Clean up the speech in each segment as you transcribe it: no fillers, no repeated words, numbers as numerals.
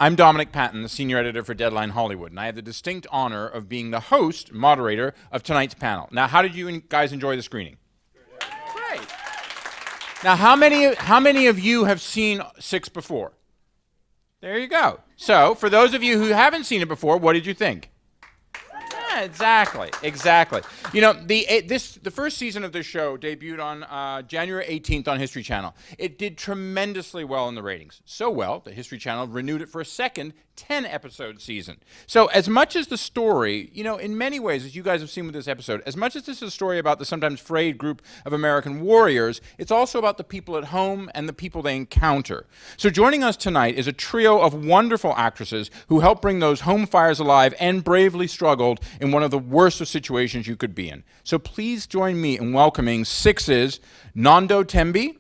I'm Dominic Patton, the senior editor for Deadline Hollywood, and I have the distinct honor of being the host, moderator of tonight's panel. Now, how did you guys enjoy the screening? Great. Now, how many of you have seen 6 before? There you go. So, for those of you who haven't seen it before, what did you think? Exactly. You know, the first season of this show debuted on January 18th on History Channel. It did tremendously well in the ratings. So well that History Channel renewed it for a second 10-episode season. So as much as the story, you know, in many ways, as you guys have seen with this episode, as much as this is a story about the sometimes frayed group of American warriors, it's also about the people at home and the people they encounter. So joining us tonight is a trio of wonderful actresses who helped bring those home fires alive and bravely struggled in one of the worst of situations you could be in. So please join me in welcoming 6's Nondumiso Tembe,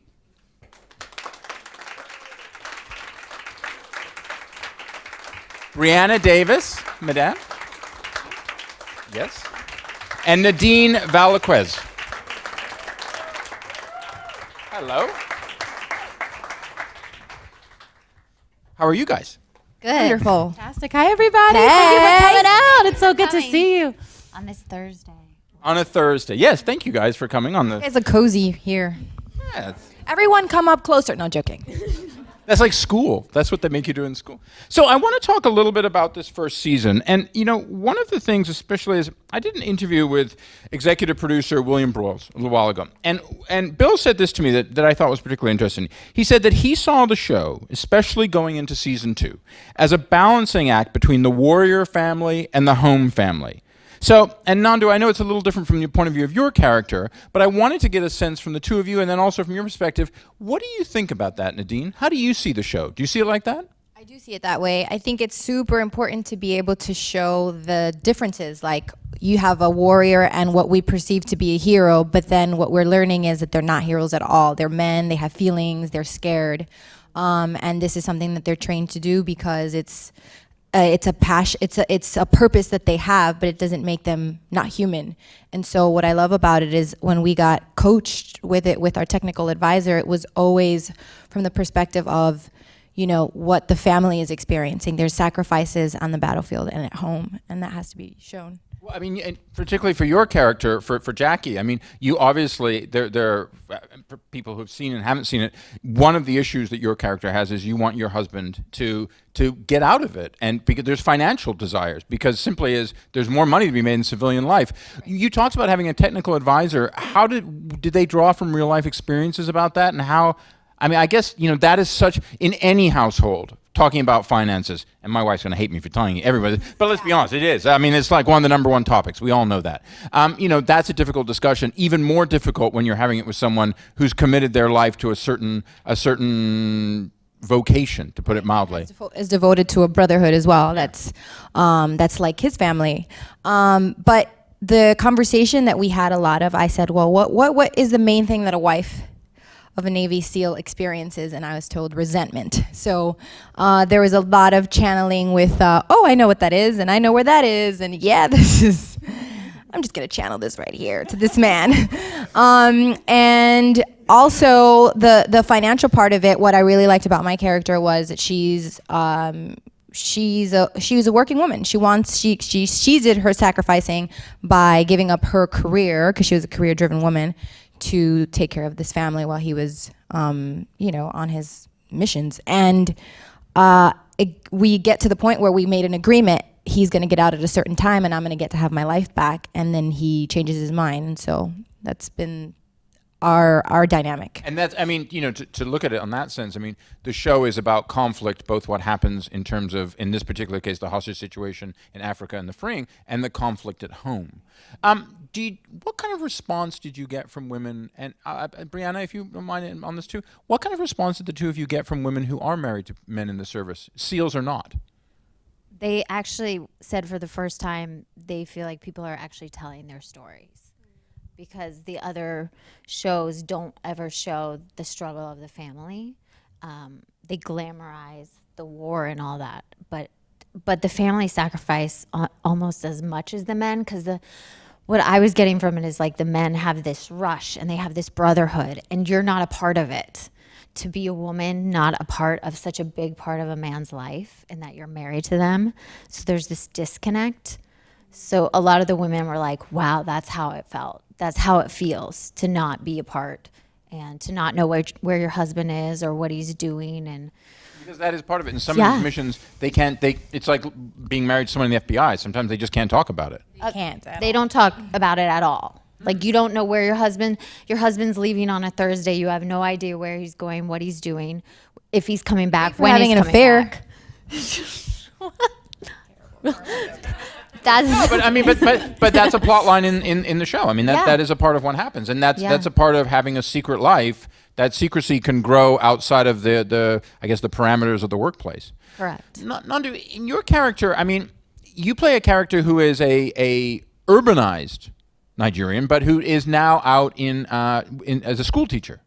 Brianne Davis, madame. Yes. And Nadine Velazquez. Hello. How are you guys? Good. Wonderful. Fantastic. Hi, everybody. Hey. Thank you for coming out. It's so good to see you. On this Thursday. On a Thursday. Yes, thank you guys for coming on the... It's a cozy here. Yeah, Everyone come up closer. No, joking. that's like school. That's what they make you do in school. So I want to talk a little bit about this first season. And, you know, one of the things especially is I did an interview with executive producer William Broyles a little while ago. And Bill said this to me that I thought was particularly interesting. He said that he saw the show, especially going into season 2, as a balancing act between the warrior family and the home family. So, and Nandu, I know it's a little different from the point of view of your character, but I wanted to get a sense from the two of you and then also from your perspective, what do you think about that, Nadine? How do you see the show? Do you see it like that? I do see it that way. I think it's super important to be able to show the differences. Like, you have a warrior and what we perceive to be a hero, but then what we're learning is that they're not heroes at all. They're men, they have feelings, they're scared. And this is something that they're trained to do because it's a passion, it's a purpose that they have, but it doesn't make them not human. And so what I love about it is when we got coached with it with our technical advisor, it was always from the perspective of, you know, what the family is experiencing. There's sacrifices on the battlefield and at home, and that has to be shown. Well, I mean, and particularly for your character, for Jackie, I mean, you obviously, there are people who've seen it and haven't seen it. One of the issues that your character has is you want your husband to get out of it, and because there's financial desires, because simply is there's more money to be made in civilian life. You talked about having a technical advisor. How did they draw from real life experiences about that, and how? I mean, I guess, you know, that is such, in any household, talking about finances, and my wife's going to hate me for telling everybody, but let's be honest, it is. I mean, it's like one of the number one topics. We all know that. You know, that's a difficult discussion, even more difficult when you're having it with someone who's committed their life to a certain vocation, to put it mildly. Is devoted to a brotherhood as well. That's like his family. But the conversation that we had a lot of, I said, well, what is the main thing that a wife of a Navy SEAL experiences? And I was told resentment. So there was a lot of channeling with, oh, I know what that is, and I know where that is, and yeah, I'm just gonna channel this right here to this man. And also the financial part of it, what I really liked about my character was that she was a working woman. She did her sacrificing by giving up her career, because she was a career-driven woman, to take care of this family while he was, you know, on his missions. And we get to the point where we made an agreement. He's going to get out at a certain time, and I'm going to get to have my life back. And then he changes his mind. And so that's been our dynamic. And that's, I mean, you know, to look at it on that sense, I mean, the show is about conflict, both what happens in terms of, in this particular case, the hostage situation in Africa and the freeing, and the conflict at home. What kind of response did you get from women, and Brianna, if you don't mind on this too, what kind of response did the two of you get from women who are married to men in the service, SEALs or not? They actually said for the first time they feel like people are actually telling their stories, because the other shows don't ever show the struggle of the family. They glamorize the war and all that, but the family sacrifice almost as much as the men, because what I was getting from it is like the men have this rush and they have this brotherhood, and you're not a part of it. to be a woman, not a part of such a big part of a man's life, and that you're married to them. So there's this disconnect. So a lot of the women were like, wow, that's how it felt. That's how it feels to not be a part and to not know where your husband is or what he's doing. And because that is part of it. In some of these missions, it's like being married to someone in the FBI. Sometimes they just can't talk about it. They don't talk about it at all. Like, you don't know where your husband's leaving on a Thursday. You have no idea where he's going, what he's doing, if he's coming back, when having he's an coming affair. back. That's But I mean, but that's a plot line in the show. I mean, that is a part of what happens, and that's a part of having a secret life. That secrecy can grow outside of the I guess the parameters of the workplace. correct. Nondu, in your character, I mean, you play a character who is a urbanized Nigerian, but who is now out in as a school teacher.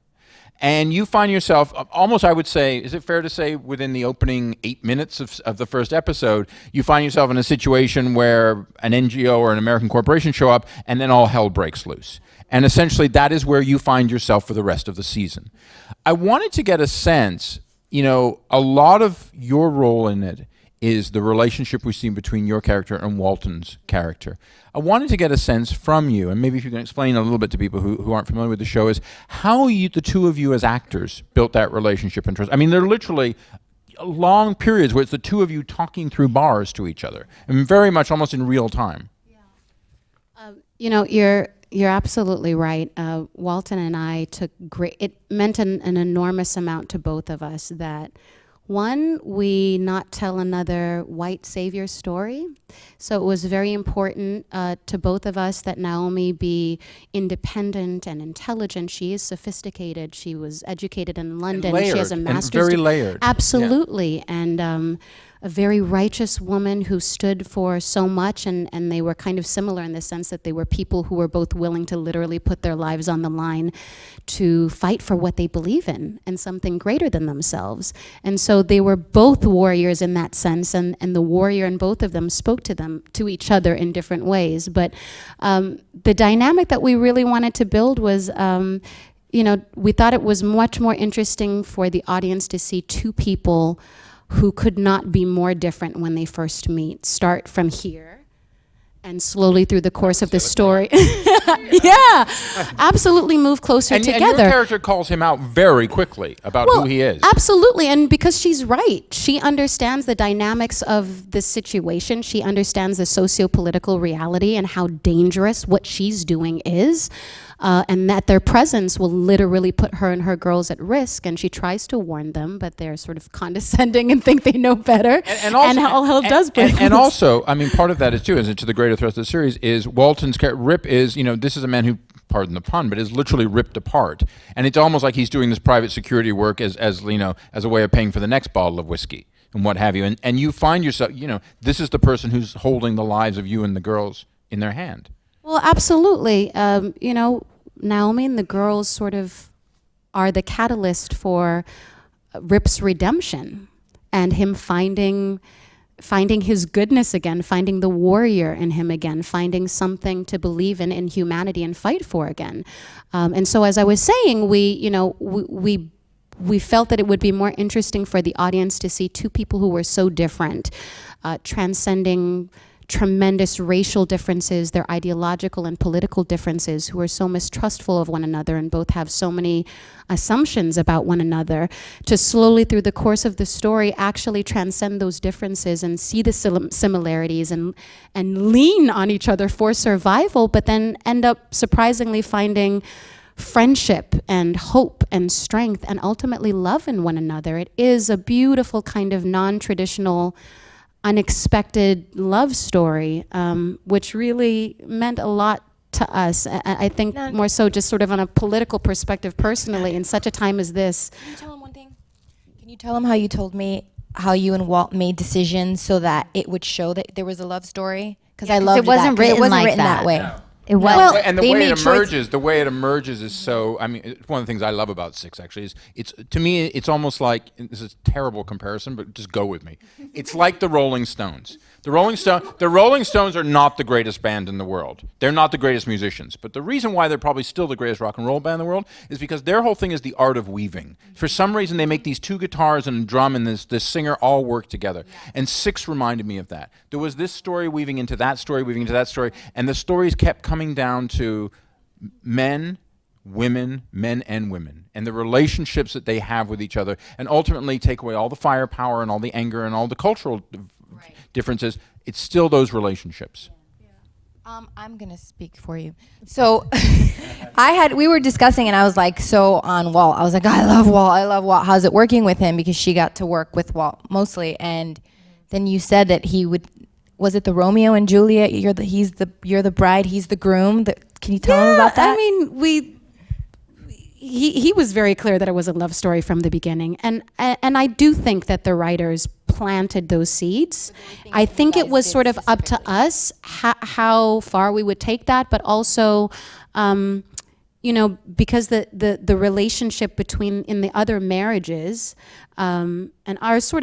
And you find yourself almost, I would say, is it fair to say within the opening 8 minutes of the first episode, you find yourself in a situation where an NGO or an American corporation show up and then all hell breaks loose. And essentially that is where you find yourself for the rest of the season. I wanted to get a sense, a lot of your role in it is the relationship we see between your character and Walton's character. I wanted to get a sense from you, and maybe if you can explain a little bit to people who aren't familiar with the show, is how the two of you as actors built that relationship and trust. I mean, there are literally long periods where it's the two of you talking through bars to each other, and very much almost in real time. You're absolutely right. Walton and I took it meant an enormous amount to both of us that, one, we not tell another white savior story. So it was very important to both of us that Naomi be independent and intelligent. She is sophisticated. She was educated in London. And layered, she has a master's and very layered. Absolutely. Yeah. And a very righteous woman who stood for so much, and they were kind of similar in the sense that they were people who were both willing to literally put their lives on the line to fight for what they believe in and something greater than themselves. And so they were both warriors in that sense, and the warrior in both of them spoke to each other in different ways. But the dynamic that we really wanted to build was we thought it was much more interesting for the audience to see two people who could not be more different when they first meet. Start from here and slowly through the course of the story. Yeah, absolutely move closer together. And your character calls him out very quickly about who he is. Absolutely, and because she's right. She understands the dynamics of the situation. She understands the socio-political reality and how dangerous what she's doing is. And that their presence will literally put her and her girls at risk. And she tries to warn them, but they're sort of condescending and think they know better. And all hell does break loose. And also, I mean, part of that is too, is to the greater thrust of the series, is Walton's character. Rip is, this is a man who, pardon the pun, but is literally ripped apart. And it's almost like he's doing this private security work as a way of paying for the next bottle of whiskey and what have you. And you find yourself, this is the person who's holding the lives of you and the girls in their hand. Well, absolutely. Naomi and the girls sort of are the catalyst for Rip's redemption and him finding his goodness again, finding the warrior in him again, finding something to believe in humanity and fight for again. And so, as I was saying, we felt that it would be more interesting for the audience to see two people who were so different, transcending tremendous racial differences, their ideological and political differences, who are so mistrustful of one another and both have so many assumptions about one another, to slowly through the course of the story actually transcend those differences and see the similarities and lean on each other for survival, but then end up surprisingly finding friendship and hope and strength and ultimately love in one another. It is a beautiful kind of non-traditional, unexpected love story, which really meant a lot to us. I think more so just sort of on a political perspective personally in such a time as this. Can you tell him one thing? Can you tell him how you told me how you and Walt made decisions so that it would show that there was a love story? Because I loved it wasn't that, 'cause written it wasn't like written that way. No. It was. And the way it emerges is so, I mean, it's one of the things I love about Six, actually, is to me, it's almost like, and this is a terrible comparison, but just go with me. It's like the Rolling Stones. The Rolling Stones are not the greatest band in the world. They're not the greatest musicians. But the reason why they're probably still the greatest rock and roll band in the world is because their whole thing is the art of weaving. For some reason, they make these two guitars and a drum and this singer all work together. And Six reminded me of that. There was this story weaving into that story, weaving into that story, and the stories kept coming down to men, women, men and women, and the relationships that they have with each other, and ultimately take away all the firepower and all the anger and all the cultural differences. It's still those relationships. I'm gonna speak for you. So, we were discussing, and I was like, so on Walt. I was like, I love Walt. How's it working with him? Because she got to work with Walt mostly, and then you said that he would. Was it the Romeo and Juliet? You're the bride. He's the groom. Can you tell him about that? I mean, he was very clear that it was a love story from the beginning, and I do think that the writers planted those seeds. I think it was sort of up to us how far we would take that, but also, because the relationship between in the other marriages, and ours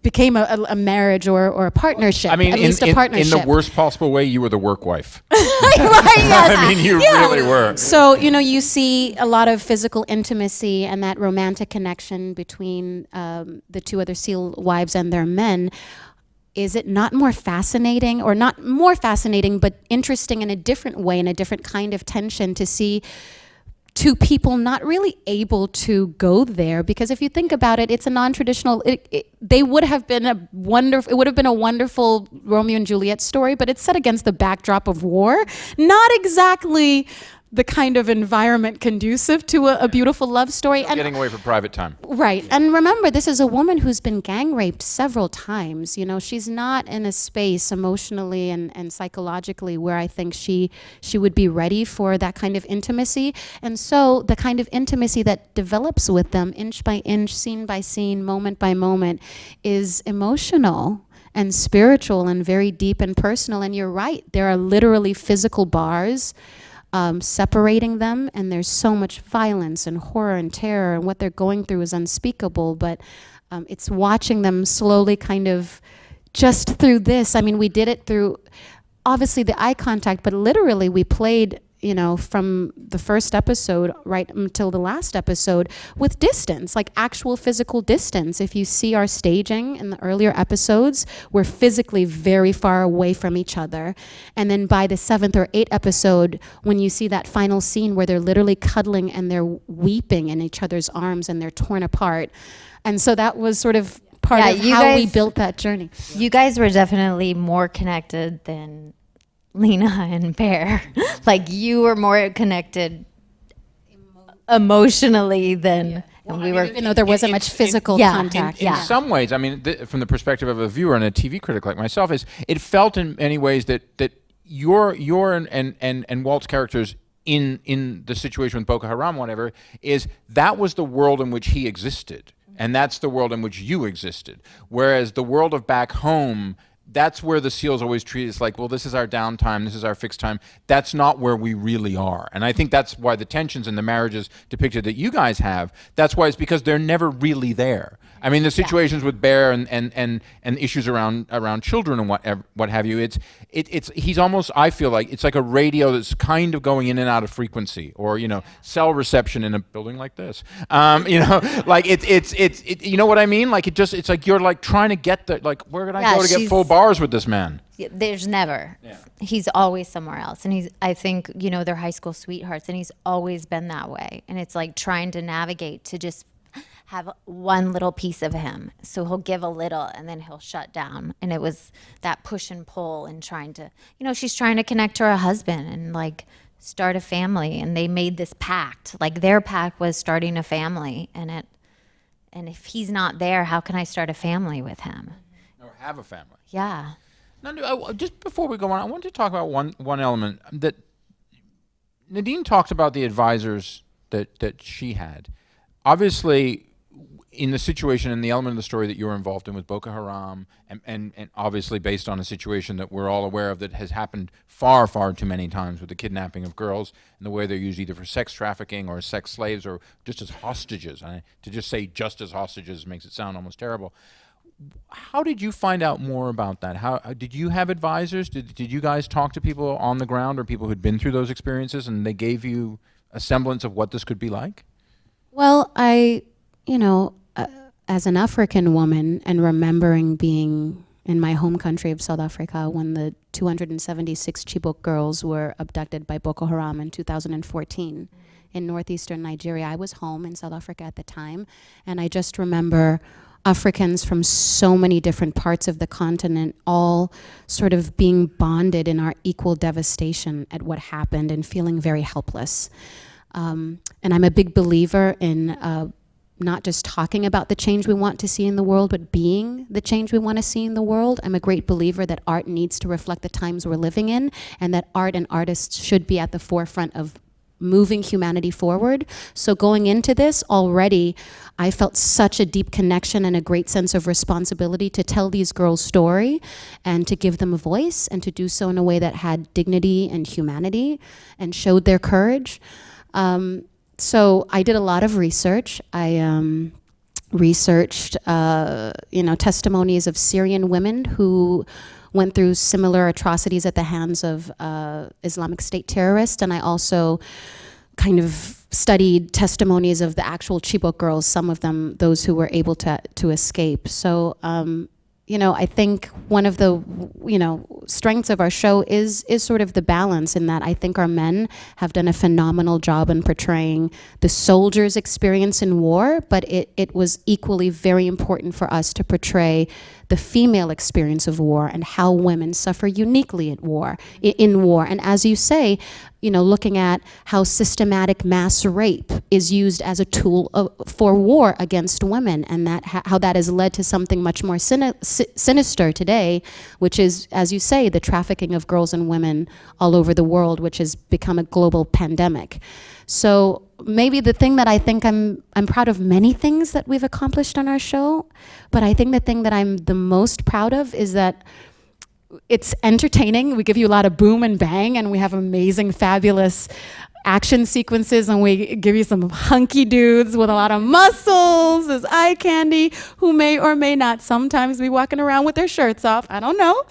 became a marriage or a partnership. I mean, at least a partnership. in the worst possible way, you were the work wife. Yes. I mean, you really were. So, you see a lot of physical intimacy and that romantic connection between the two other SEAL wives and their men. Is it not more fascinating, or not more fascinating, but interesting in a different way, in a different kind of tension to see two people not really able to go there? Because if you think about it, it's a non-traditional, they would have been it would have been a wonderful Romeo and Juliet story, but it's set against the backdrop of war. Not exactly the kind of environment conducive to a beautiful love story. And Getting away for private time. right. And remember, this is a woman who's been gang raped several times. She's not in a space emotionally and psychologically where I think she would be ready for that kind of intimacy. And so the kind of intimacy that develops with them inch by inch, scene by scene, moment by moment is emotional and spiritual and very deep and personal. And you're right, there are literally physical bars separating them, and there's so much violence and horror and terror, and what they're going through is unspeakable, but it's watching them slowly kind of just through this. I mean, we did it through obviously the eye contact, but literally we played from the first episode right until the last episode with distance, like actual physical distance. If you see our staging in the earlier episodes, we're physically very far away from each other. And then by the 7th or 8th episode, when you see that final scene where they're literally cuddling and they're weeping in each other's arms and they're torn apart. And so that was sort of part of how we built that journey. You guys were definitely more connected than Lena and Bear. Like, you were more connected emotionally than and we were. Even though there wasn't much physical contact. In some ways, I mean, from the perspective of a viewer and a TV critic like myself, it felt in many ways that your and Walt's characters in the situation with Boko Haram, whatever, that was the world in which he existed, and that's the world in which you existed. Whereas the world of back home, that's where the SEALs always treat us like, well, this is our downtime, this is our fixed time. That's not where we really are. And I think that's why the tensions in the marriages depicted that you guys have, that's why it's because they're never really there. I mean, the situations with Bear and issues around children and what have you, it's he's almost, I feel like, it's like a radio that's kind of going in and out of frequency, or, cell reception in a building like this. Like it's you know what I mean? Like it's like you're like trying to get where can I go to get full bars with this man? There's never. Yeah. He's always somewhere else. And I think, they're high school sweethearts, and he's always been that way. And it's like trying to navigate to just have one little piece of him. So he'll give a little and then he'll shut down. And it was that push and pull and trying to, she's trying to connect to her husband and like start a family. And they made this pact. Like their pact was starting a family. And if he's not there, how can I start a family with him? Or have a family. Yeah. Just before we go on, I wanted to talk about one element that Nadine talked about, the advisors that she had. Obviously, in the situation and the element of the story that you were involved in with Boko Haram, and obviously based on a situation that we're all aware of that has happened far, far too many times with the kidnapping of girls and the way they're used either for sex trafficking or sex slaves or just as hostages. To just say just as hostages makes it sound almost terrible. How did you find out more about that? How did you have advisors? Did you guys talk to people on the ground or people who'd been through those experiences and they gave you a semblance of what this could be like? Well, as an African woman and remembering being in my home country of South Africa when the 276 Chibok girls were abducted by Boko Haram in 2014 in northeastern Nigeria. I was home in South Africa at the time, and I just remember Africans from so many different parts of the continent all sort of being bonded in our equal devastation at what happened and feeling very helpless. And I'm a big believer in not just talking about the change we want to see in the world, but being the change we want to see in the world. I'm a great believer that art needs to reflect the times we're living in, and that art and artists should be at the forefront of moving humanity forward. So going into this already, I felt such a deep connection and a great sense of responsibility to tell these girls' story and to give them a voice and to do so in a way that had dignity and humanity and showed their courage. So I did a lot of research. I researched, testimonies of Syrian women who went through similar atrocities at the hands of Islamic State terrorists, and I also kind of studied testimonies of the actual Chibok girls, some of them, those who were able to escape. So, I think one of the, strengths of our show is sort of the balance in that I think our men have done a phenomenal job in portraying the soldiers' experience in war, but it was equally very important for us to portray the female experience of war and how women suffer uniquely in war. And as you say, looking at how systematic mass rape is used as a tool for war against women, and that how that has led to something much more sinister today, which is, as you say, the trafficking of girls and women all over the world, which has become a global pandemic. So maybe the thing that I think I'm proud of many things that we've accomplished on our show, but I think the thing that I'm the most proud of is that it's entertaining. We give you a lot of boom and bang, and we have amazing, fabulous action sequences, and we give you some hunky dudes with a lot of muscles as eye candy who may or may not sometimes be walking around with their shirts off. I don't know.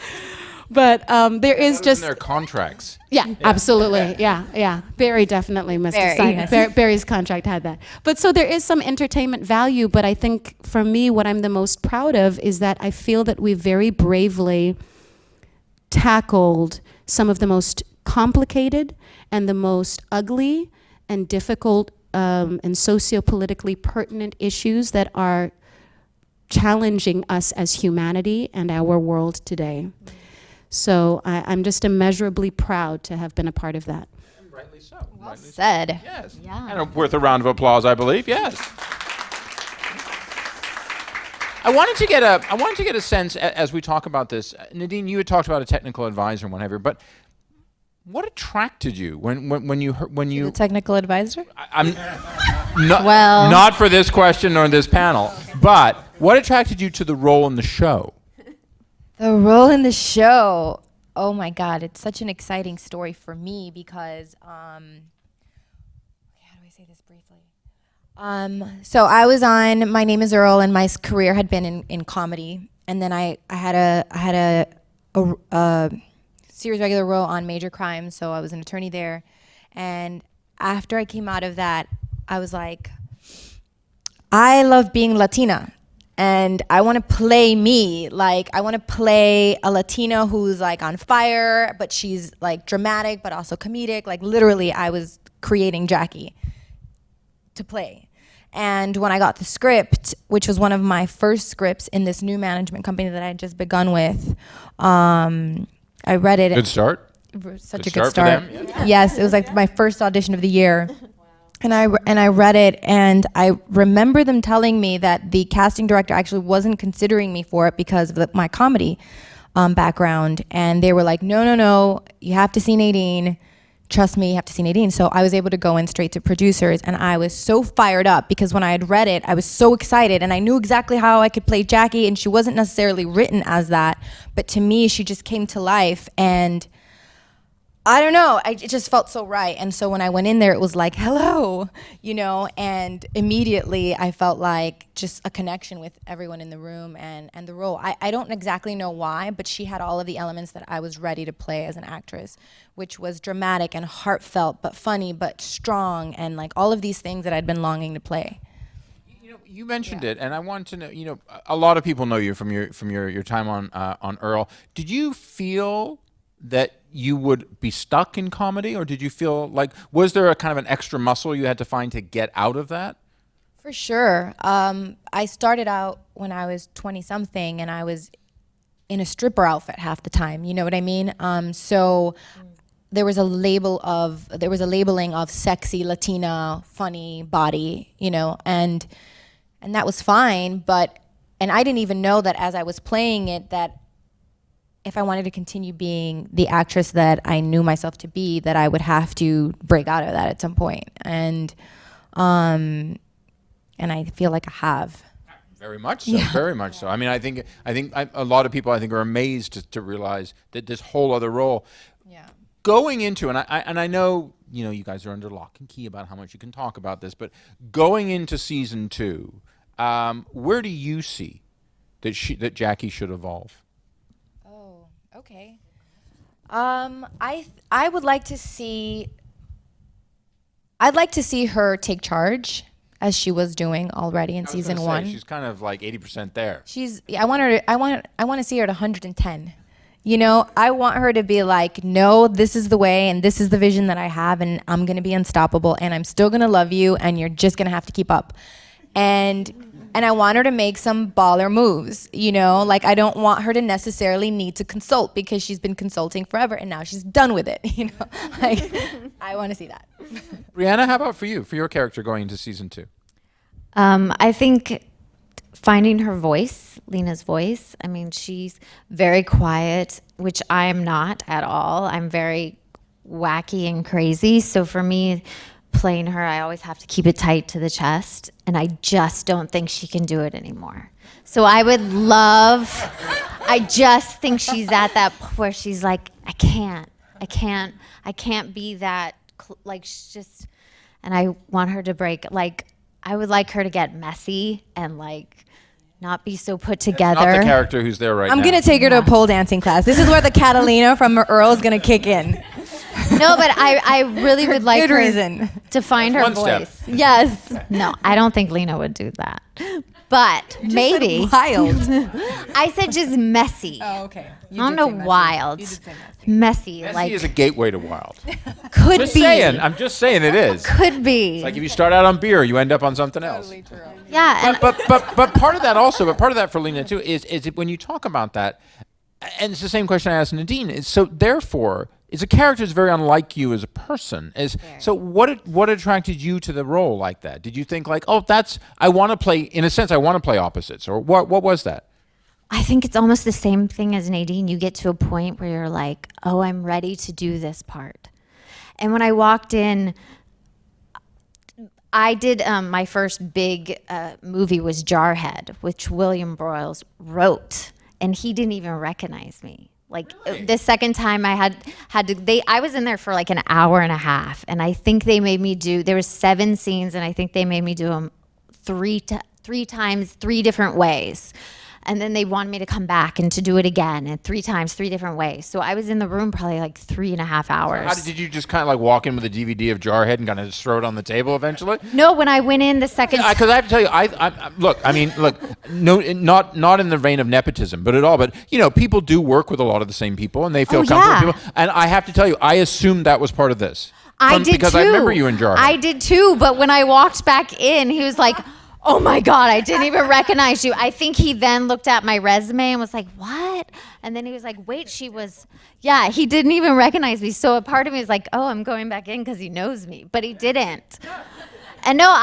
But there is just their contracts. Yeah, absolutely. Yeah. Barry definitely must have signed. Barry's contract had that. But so there is some entertainment value, but I think for me, what I'm the most proud of is that I feel that we very bravely tackled some of the most complicated and the most ugly and difficult and socio-politically pertinent issues that are challenging us as humanity and our world today. So I'm just immeasurably proud to have been a part of that. And rightly so. Well said. Yes. Yeah. And worth a round of applause, I believe. Yes. I wanted to get a sense as we talk about this. Nadine, you had talked about a technical advisor and whatever, but what attracted you when you The technical advisor? I'm not for this question or this panel, but what attracted you to the role in the show? The role in the show. Oh my God, it's such an exciting story for me because, how do I say this briefly? So I was on My Name is Earl, and my career had been in comedy, and then I had a series regular role on Major Crimes, so I was an attorney there, and after I came out of that, I was like, I love being Latina. And I want to play me. Like, I want to play a Latina who's like on fire, but she's like dramatic, but also comedic. Like, literally, I was creating Jackie to play. And when I got the script, which was one of my first scripts in this new management company that I had just begun with, I read it. Good start. Such a good start. For them. Yeah. Yes, it was like my first audition of the year. And I read it, and I remember them telling me that the casting director actually wasn't considering me for it because of my comedy background. And they were like, no, you have to see Nadine. Trust me, you have to see Nadine. So I was able to go in straight to producers, and I was so fired up because when I had read it, I was so excited, and I knew exactly how I could play Jackie, and she wasn't necessarily written as that, but to me, she just came to life. And I don't know. It just felt so right. And so when I went in there, it was like, hello, you know, and immediately I felt like just a connection with everyone in the room and the role. I don't exactly know why, but she had all of the elements that I was ready to play as an actress, which was dramatic and heartfelt, but funny, but strong, and like all of these things that I'd been longing to play. You mentioned it, and I want to know. You know, a lot of people know you from your time on Earl. Did you feel that you would be stuck in comedy, or did you feel like, was there a kind of an extra muscle you had to find to get out of that? For sure. I started out when I was 20-something, and I was in a stripper outfit half the time. You know what I mean? So there was a labeling of sexy Latina, funny body, you know, and that was fine. And I didn't even know that as I was playing it, that if I wanted to continue being the actress that I knew myself to be, that I would have to break out of that at some point. And I feel like I have. Very much so. Very much so. I mean, I think a lot of people are amazed to realize that this whole other role. Yeah. Going into, and I know, you know, you guys are under lock and key about how much you can talk about this, but going into season 2, where do you see that Jackie should evolve? Oh, okay. I would like to see. I'd like to see her take charge, as she was doing already in season 1. She's kind of like 80% there. I want to see her at 110. You know, I want her to be like, no, this is the way, and this is the vision that I have, and I'm gonna be unstoppable, and I'm still gonna love you, and you're just gonna have to keep up. And I want her to make some baller moves, you know? Like, I don't want her to necessarily need to consult, because she's been consulting forever and now she's done with it, you know? Like, I want to see that. Brianna, how about for you, for your character going into season 2? I think finding her voice, Lena's voice. I mean, she's very quiet, which I am not at all. I'm very wacky and crazy. So for me, playing her, I always have to keep it tight to the chest, and I just don't think she can do it anymore. So I just think she's at that point where she's like, I can't be that, like, she's just, and I want her to break, like, I would like her to get messy and like not be so put together. Not the character who's there right now. I'm going to take her to a pole dancing class. This is where the Catalina from Earl is going to kick in. No, but I really would like her reason. to find her One voice. step. Yes. No, I don't think Lena would do that. But maybe. Wild. I said just messy. Oh, okay. I don't know, wild. You did say messy. Messy like is a gateway to wild. could Just be. saying. I'm just saying it is. Could be. It's like if you start out on beer, you end up on something else. Totally true. Yeah. And But part of that also, but part of that for Lena too, is when you talk about that, and it's the same question I asked Nadine, is so therefore, is a character is very unlike you as a person. So what attracted you to the role like that? Did you think like, oh, I want to play, in a sense, I want to play opposites, or what was that? I think it's almost the same thing as Nadine. You get to a point where you're like, oh, I'm ready to do this part. And when I walked in, I did my first big movie was Jarhead, which William Broyles wrote, and he didn't even recognize me. Like the second time I had to, I was in there for like an hour and a half, and I think they made me there was 7 scenes, and I think they made me do them three times, 3 different ways. And then they wanted me to come back and to do it again, and 3 times, 3 different ways. So I was in the room probably like 3.5 hours. Did you just kind of like walk in with a DVD of Jarhead and kind of just throw it on the table eventually? No, when I went in the second time. Because I have to tell you, look, no, not in the vein of nepotism, but at all. But, you know, people do work with a lot of the same people, and they feel comfortable with people. And I have to tell you, I assumed that was part of this. I did because too. I remember you in Jarhead. I did too, but when I walked back in, he was like, oh my God, I didn't even recognize you. I think he then looked at my resume and was like, what? And then he was like, wait, he didn't even recognize me. So a part of me was like, oh, I'm going back in because he knows me, but he didn't. And no,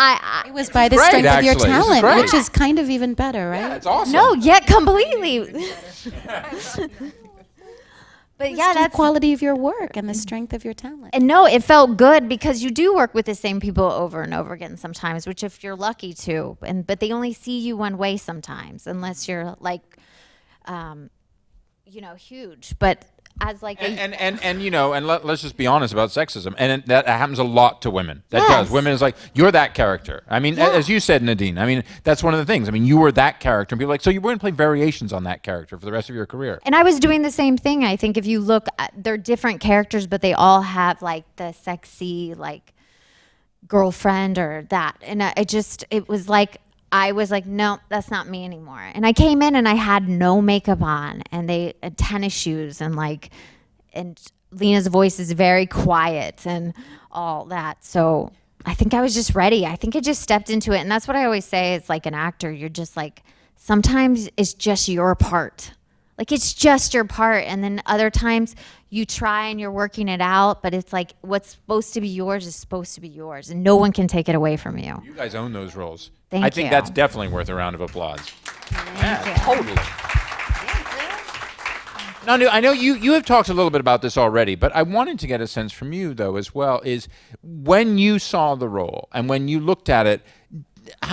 It was by the great, strength of your actually. This is talent, great. which is kind of even better, right? Yeah, it's awesome. no, yeah, completely. But yeah, The that's quality of your work and the strength of your talent. And no, it felt good because you do work with the same people over and over again sometimes, which if you're lucky to, but they only see you one way sometimes, unless you're like, huge. But as like a And you know, and let's just be honest about sexism, and that happens a lot to women. That Yes. does. Women is like, you're that character. I mean, as you said, Nadine. I mean, that's one of the things. I mean, you were that character, and people are like, so you wouldn't play variations on that character for the rest of your career. And I was doing the same thing. I think if you look, they're different characters, but they all have like the sexy like girlfriend or that. And it was like, I was like, no, that's not me anymore. And I came in and I had no makeup on, and they had tennis shoes, and like, and Lena's voice is very quiet and all that. So I think I was just ready. I think I just stepped into it. And that's what I always say. It's like an actor, you're just like, sometimes it's just your part. Like it's just your part. And then other times you try and you're working it out, but it's like what's supposed to be yours is supposed to be yours, and no one can take it away from you. You guys own those roles. Thank I think you. that's definitely worth a round of applause. Thank you. Totally. Nandu, I know you have talked a little bit about this already, but I wanted to get a sense from you, though, as well, is when you saw the role and when you looked at it,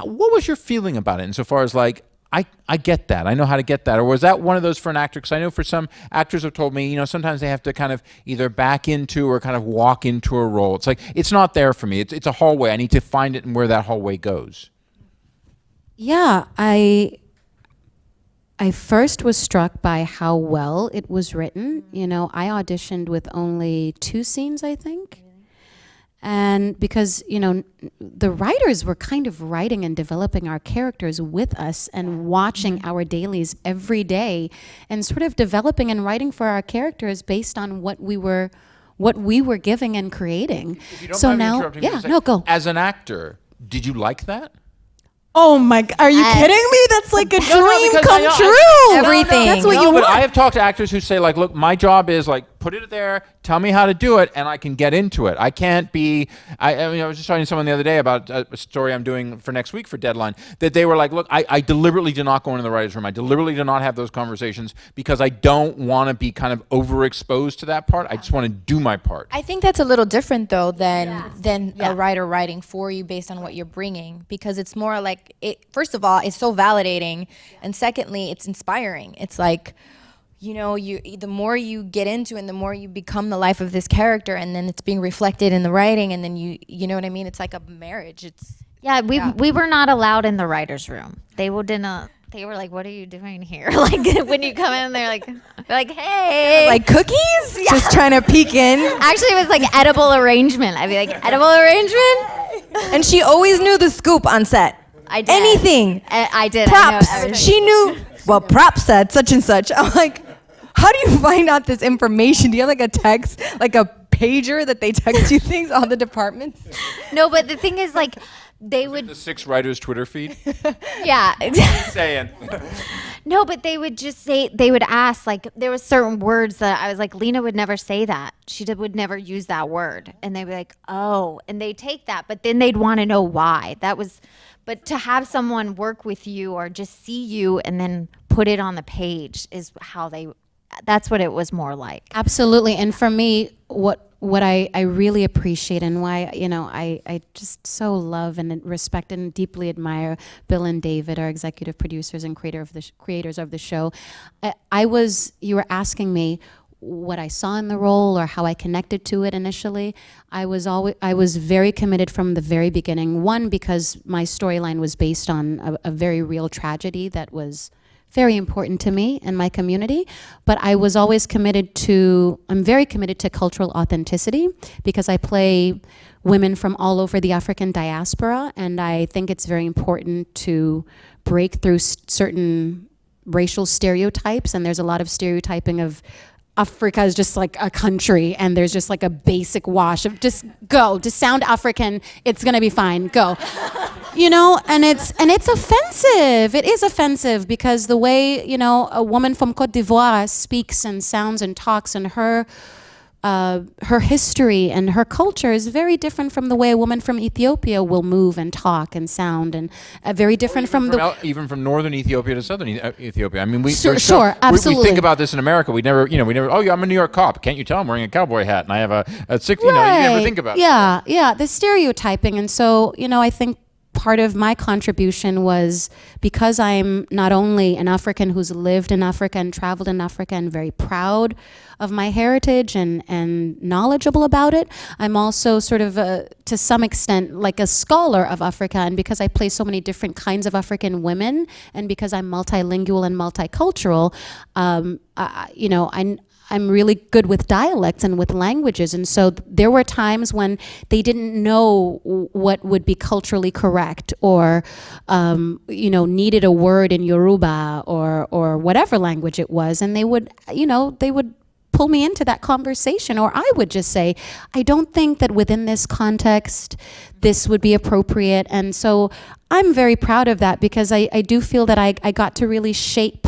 what was your feeling about it insofar as like, I get that. I know how to get that. Or was that one of those for an actor? Because I know for some actors have told me, you know, sometimes they have to kind of either back into or kind of walk into a role. It's like, it's not there for me. It's a hallway. I need to find it and where that hallway goes. Yeah, I first was struck by how well it was written. You know, I auditioned with only 2 scenes, I think. And because, you know, the writers were kind of writing and developing our characters with us and watching our dailies every day and sort of developing and writing for our characters based on what we were giving and creating. If you don't So mind me now, interrupting for a yeah, second, no, go. As an actor, did you like that? Oh my! Are you kidding me? That's like a dream because come I know- true. Everything. That's what No, you but want. I have talked to actors who say, like, look, my job is like, put it there, tell me how to do it, and I can get into it. I can't be, I mean, I was just talking to someone the other day about a story I'm doing for next week for Deadline, that they were like, look, I deliberately do not go into the writer's room. I deliberately do not have those conversations because I don't want to be kind of overexposed to that part. I just want to do my part. I think that's a little different though than a writer writing for you based on what you're bringing, because it's more like it. First of all, it's so validating, and secondly, it's inspiring. It's like, you know, the more you get into it and the more you become the life of this character, and then it's being reflected in the writing, and then you know what I mean? It's like a marriage. We were not allowed in the writer's room. They wouldn't. They were like, "What are you doing here?" Like when you come in, they're like, "Hey." Like cookies? Just trying to peek in. Actually, it was like edible arrangement. I'd be like, "Edible arrangement." And she always knew the scoop on set. I did Anything. I did. I know Props. everything. She knew. Well, props said such and such. I'm like, how do you find out this information? Do you have like a text, like a pager that they text you things, all the departments? No, but the thing is, like, they would. The 6 writers' Twitter feed? Yeah, exactly. Saying. No, but they would just say, they would ask, like, there was certain words that I was like, Lena would never say that. She would never use that word. And they'd be like, oh, and they take that, but then they'd want to know why. But to have someone work with you or just see you and then put it on the page is that's what it was more like. Absolutely. And for me, what I really appreciate and why, you know, I just so love and respect and deeply admire Bill and David, our executive producers and creators of the show. You were asking me what I saw in the role or how I connected to it initially. I was very committed from the very beginning. One, because my storyline was based on a very real tragedy that was very important to me and my community, but I was always I'm very committed to cultural authenticity because I play women from all over the African diaspora, and I think it's very important to break through certain racial stereotypes, and there's a lot of stereotyping of Africa is just like a country, and there's just like a basic wash of just sound African, it's gonna be fine, go. You know, and it's offensive. It is offensive because the way, you know, a woman from Côte d'Ivoire speaks and sounds and talks, and her history and her culture is very different from the way a woman from Ethiopia will move and talk and sound, and very different Even from northern Ethiopia to southern Ethiopia. I mean, Sure, absolutely. We think about this in America. We never, oh yeah, I'm a New York cop. Can't you tell I'm wearing a cowboy hat and I have a 60, you never think about it. Yeah, the stereotyping. And so, you know, I think part of my contribution was because I'm not only an African who's lived in Africa and traveled in Africa and very proud of my heritage and knowledgeable about it, I'm also sort of, to some extent, like a scholar of Africa. And because I play so many different kinds of African women, and because I'm multilingual and multicultural, I'm really good with dialects and with languages. And so there were times when they didn't know what would be culturally correct, or, needed a word in Yoruba or whatever language it was. And they would pull me into that conversation, or I would just say, I don't think that within this context, this would be appropriate. And so I'm very proud of that, because I do feel that I got to really shape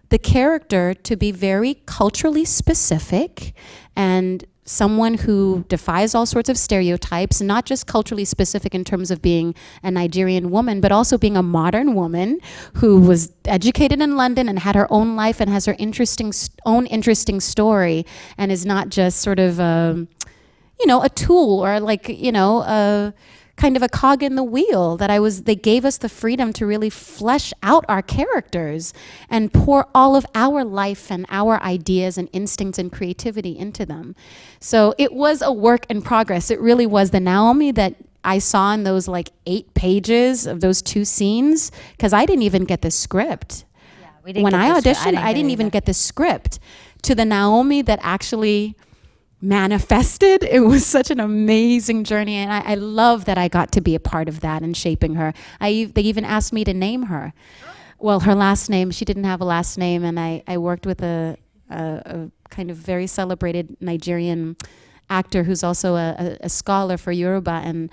the character to be very culturally specific and someone who defies all sorts of stereotypes, not just culturally specific in terms of being a Nigerian woman, but also being a modern woman who was educated in London and had her own life and has her own interesting story, and is not just sort of a tool, or a kind of a cog in the wheel. They gave us the freedom to really flesh out our characters and pour all of our life and our ideas and instincts and creativity into them. So it was a work in progress. It really was. The Naomi that I saw in those 8 pages of those 2 scenes, because I didn't even get the script. Yeah, we didn't when get I the script. auditioned, I didn't even get the script. To the Naomi that actually manifested, it was such an amazing journey, and I love that I got to be a part of that and shaping her. They even asked me to name her. Well, her last name, she didn't have a last name, and I worked with a kind of very celebrated Nigerian actor who's also a scholar for Yoruba, and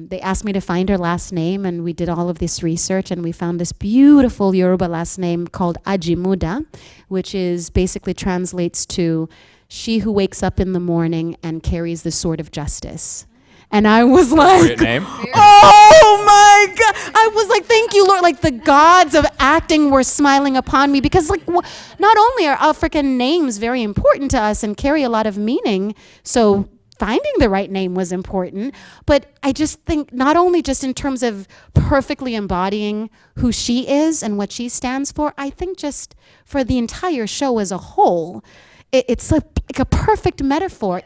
they asked me to find her last name, and we did all of this research, and we found this beautiful Yoruba last name called Ajimuda, which is basically translates to she who wakes up in the morning and carries the sword of justice. And I was like, Name. oh my God. I was like, thank you, Lord. Like the gods of acting were smiling upon me, because not only are African names very important to us and carry a lot of meaning, so finding the right name was important, but I just think not only just in terms of perfectly embodying who she is and what she stands for, I think just for the entire show as a whole, it's like a perfect metaphor.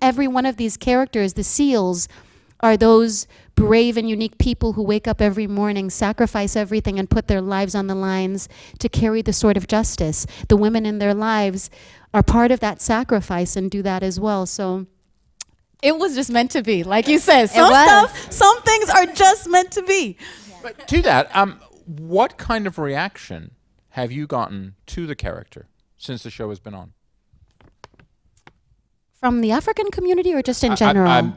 Every one of these characters, the seals, are those brave and unique people who wake up every morning, sacrifice everything, and put their lives on the lines to carry the sword of justice. The women in their lives are part of that sacrifice and do that as well. So it was just meant to be, like you said. Some things are just meant to be. But to that, what kind of reaction have you gotten to the character since the show has been on? From the African community, or just in general?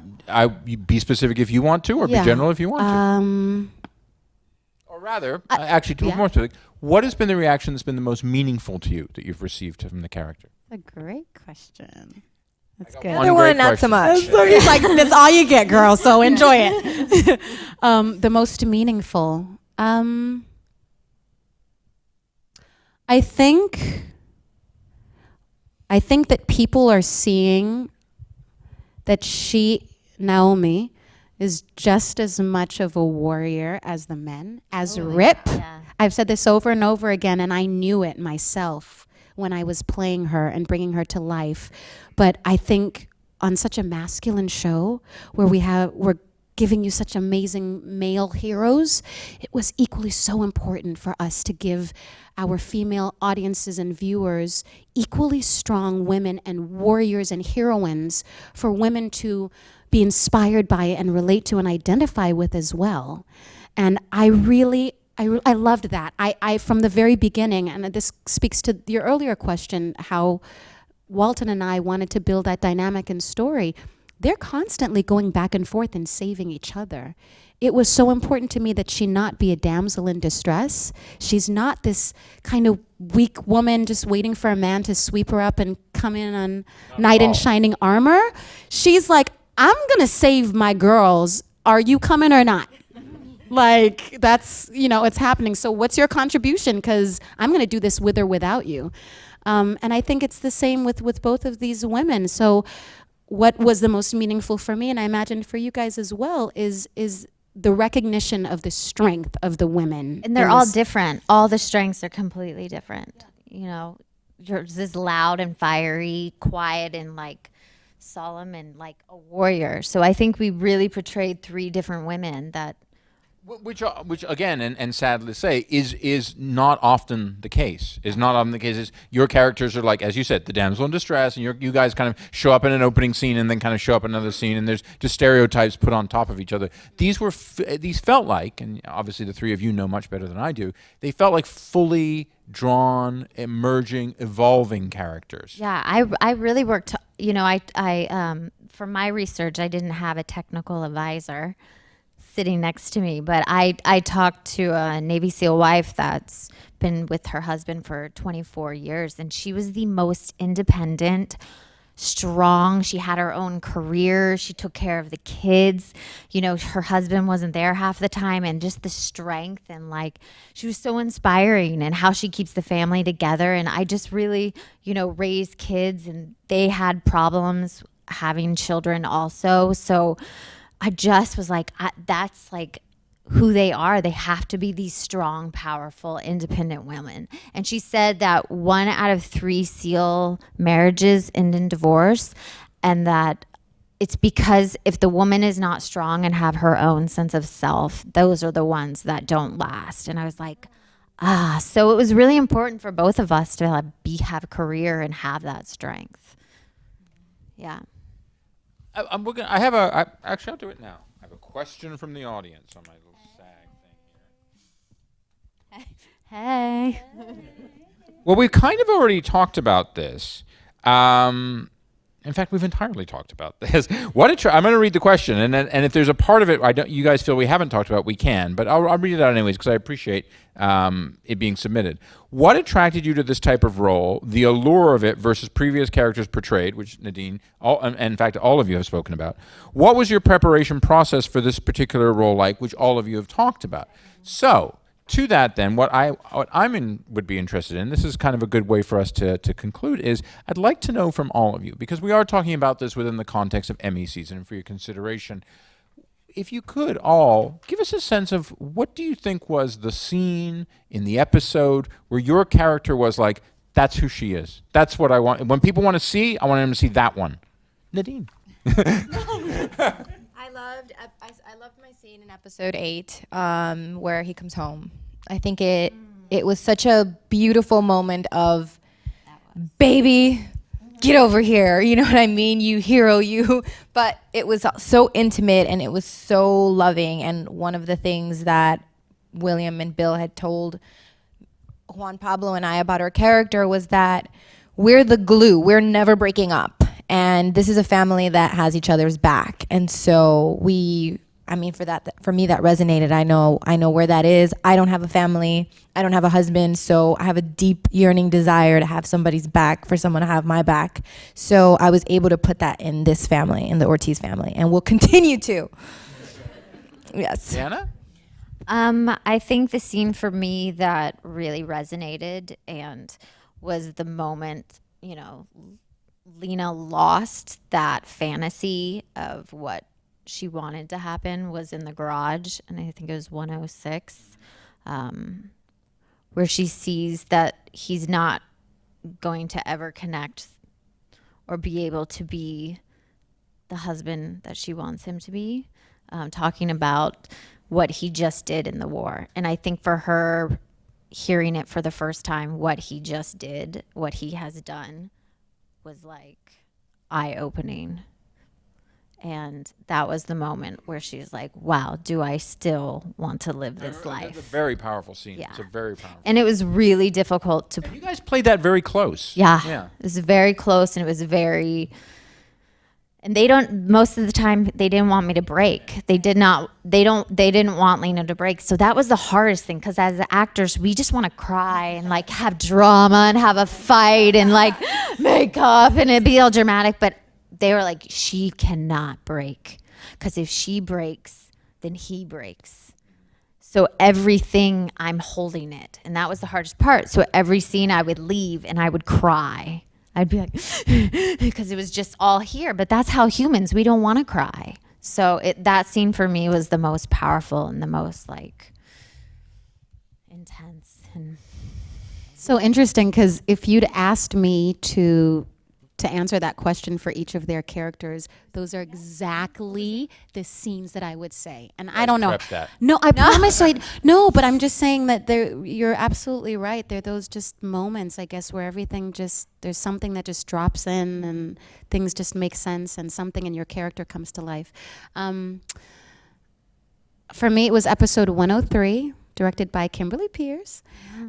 You be specific if you want to, or be general if you want to. Or rather, actually, to be more specific, what has been the reaction that's been the most meaningful to you that you've received from the character? A great question. That's good. Other one, not so much. So he's like, that's all you get, girl, so enjoy it. The most meaningful. I think that people are seeing that Naomi, is just as much of a warrior as the men, as Rip. Yeah. I've said this over and over again, and I knew it myself when I was playing her and bringing her to life. But I think on such a masculine show where we're giving you such amazing male heroes, it was equally so important for us to give our female audiences and viewers equally strong women and warriors and heroines for women to be inspired by and relate to and identify with as well. And I loved that. I from the very beginning, and this speaks to your earlier question, how Walton and I wanted to build that dynamic and story. They're constantly going back and forth and saving each other. It was so important to me that she not be a damsel in distress. She's not this kind of weak woman just waiting for a man to sweep her up and come in on knight in shining armor. She's like, I'm gonna save my girls. Are you coming or not? Like, that's, it's happening. So what's your contribution? Because I'm gonna do this with or without you. And I think it's the same with both of these women. So what was the most meaningful for me, and I imagine for you guys as well, is the recognition of the strength of the women. And they're in all this- different. All the strengths are completely different. You know, yours is loud and fiery, quiet and like solemn and like a warrior. So I think we really portrayed three different women that. Which again, and sadly to say, is not often the case. Is not often the case. Is your characters are like, as you said, the damsel in distress, and you guys kind of show up in an opening scene and then kind of show up in another scene, and there's just stereotypes put on top of each other. These felt like, and obviously the three of you know much better than I do. They felt like fully drawn, emerging, evolving characters. Yeah, I really worked. You know, I for my research, I didn't have a technical advisor sitting next to me, but I talked to a Navy SEAL wife that's been with her husband for 24 years, and she was the most independent, strong. She had her own career. She took care of the kids. You know, her husband wasn't there half the time, and just the strength, and like, she was so inspiring, and how she keeps the family together. And I just really, you know, raised kids, and they had problems having children also. So I just was like, that's like who they are. They have to be these strong, powerful, independent women. And she said that 1 out of 3 SEAL marriages end in divorce, and that it's because if the woman is not strong and have her own sense of self, those are the ones that don't last. And I was like, so it was really important for both of us to have a career and have that strength. Yeah. Actually, I'll do it now. I have a question from the audience on my little SAG thing here. Hey. Well, we kind of already talked about this. In fact, we've entirely talked about this. I'm going to read the question, and if there's a part of it you guys feel we haven't talked about, we can. But I'll read it out anyways because I appreciate it being submitted. What attracted you to this type of role? The allure of it versus previous characters portrayed, which Nadine, and in fact, all of you have spoken about. What was your preparation process for this particular role like, which all of you have talked about? So, to that, then, what would be interested in, this is kind of a good way for us to conclude, is I'd like to know from all of you, because we are talking about this within the context of Emmy season, and for your consideration, if you could all give us a sense of what do you think was the scene in the episode where your character was like, that's who she is. That's what I want. When people want to see, I want them to see that one. Nadine. I loved my scene in episode 8 where he comes home. I think it was such a beautiful moment of, baby, get over here. You know what I mean? You hero, you. But it was so intimate and it was so loving. And one of the things that William and Bill had told Juan Pablo and I about our character was that we're the glue. We're never breaking up. And this is a family that has each other's back. And so for me, that resonated. I know where that is. I don't have a family. I don't have a husband. So I have a deep yearning desire to have somebody's back, for someone to have my back. So I was able to put that in this family, in the Ortiz family, and will continue to. Yes. Anna? I think the scene for me that really resonated and was the moment, you know, Lena lost that fantasy of what she wanted to happen was in the garage, and I think it was 106, where she sees that he's not going to ever connect or be able to be the husband that she wants him to be, talking about what he just did in the war. And I think for her, hearing it for the first time, what he just did, what he has done, was like eye-opening. And that was the moment where she's like, wow, do I still want to live this life? It's a very powerful scene. Yeah. It's a very powerful And it was really difficult to... You guys played that very close. Yeah. It was very close, and it was very... And most of the time, they didn't want me to break. They didn't want Lena to break. So that was the hardest thing, because as actors, we just want to cry and like have drama and have a fight and like make up and it'd be all dramatic. But they were like, she cannot break, because if she breaks, then he breaks. So everything, I'm holding it. And that was the hardest part. So every scene I would leave and I would cry. I'd be like, because it was just all here. But that's how humans, we don't want to cry. So that scene for me was the most powerful and the most like intense. And So interesting, because if you'd asked me to answer that question for each of their characters, those are exactly the scenes that I would say. And I don't know. Prep that. No, I promise no, but I'm just saying that you're absolutely right. They're those just moments, I guess, where everything there's something that just drops in and things just make sense and something in your character comes to life. For me, it was episode 103, directed by Kimberly Pierce.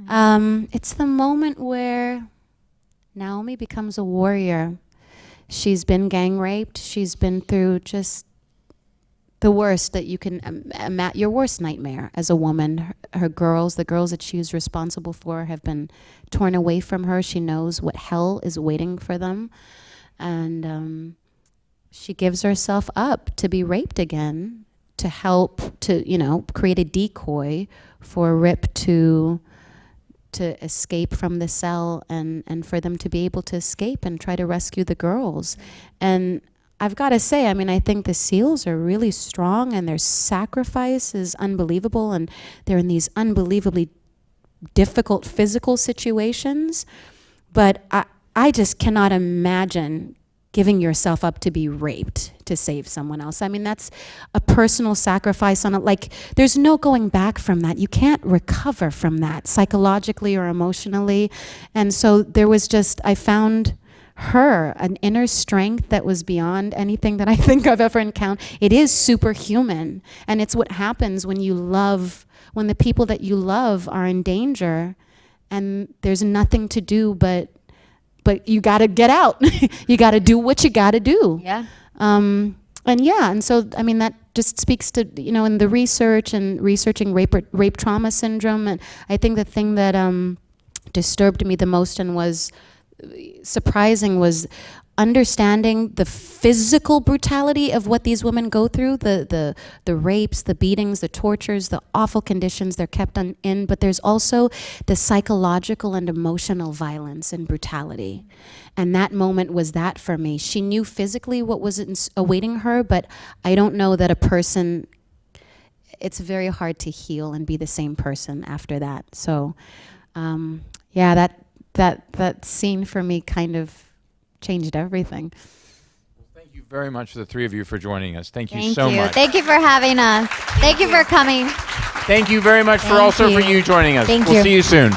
It's the moment where Naomi becomes a warrior. She's been gang raped. She's been through just the worst that you can your worst nightmare as a woman. The girls that she was responsible for have been torn away from her. She knows what hell is waiting for them. And she gives herself up to be raped again, to help to, create a decoy for Rip to escape from the cell and for them to be able to escape and try to rescue the girls. And I've got to say, I think the SEALs are really strong and their sacrifice is unbelievable, and they're in these unbelievably difficult physical situations. But I just cannot imagine giving yourself up to be raped to save someone else. That's a personal sacrifice on it. Like, there's no going back from that. You can't recover from that psychologically or emotionally. And so there was I found an inner strength that was beyond anything that I think I've ever encountered. It is superhuman. And it's what happens when when the people that you love are in danger and there's nothing to do but you got to get out. You got to do what you got to do. yeah. And so that just speaks to, in the research and researching rape trauma syndrome. And I think the thing that disturbed me the most and was surprising was understanding the physical brutality of what these women go through, the rapes, the beatings, the tortures, the awful conditions they're kept in, but there's also the psychological and emotional violence and brutality. And that moment was that for me. She knew physically what was awaiting her, but I don't know that it's very hard to heal and be the same person after that. So, that scene for me kind of changed everything. Thank you very much, the three of you, for joining us. Thank you so much. Thank you for having us. Thank you for coming. Thank you very much for you. you joining us. Thank We'll you. see you soon.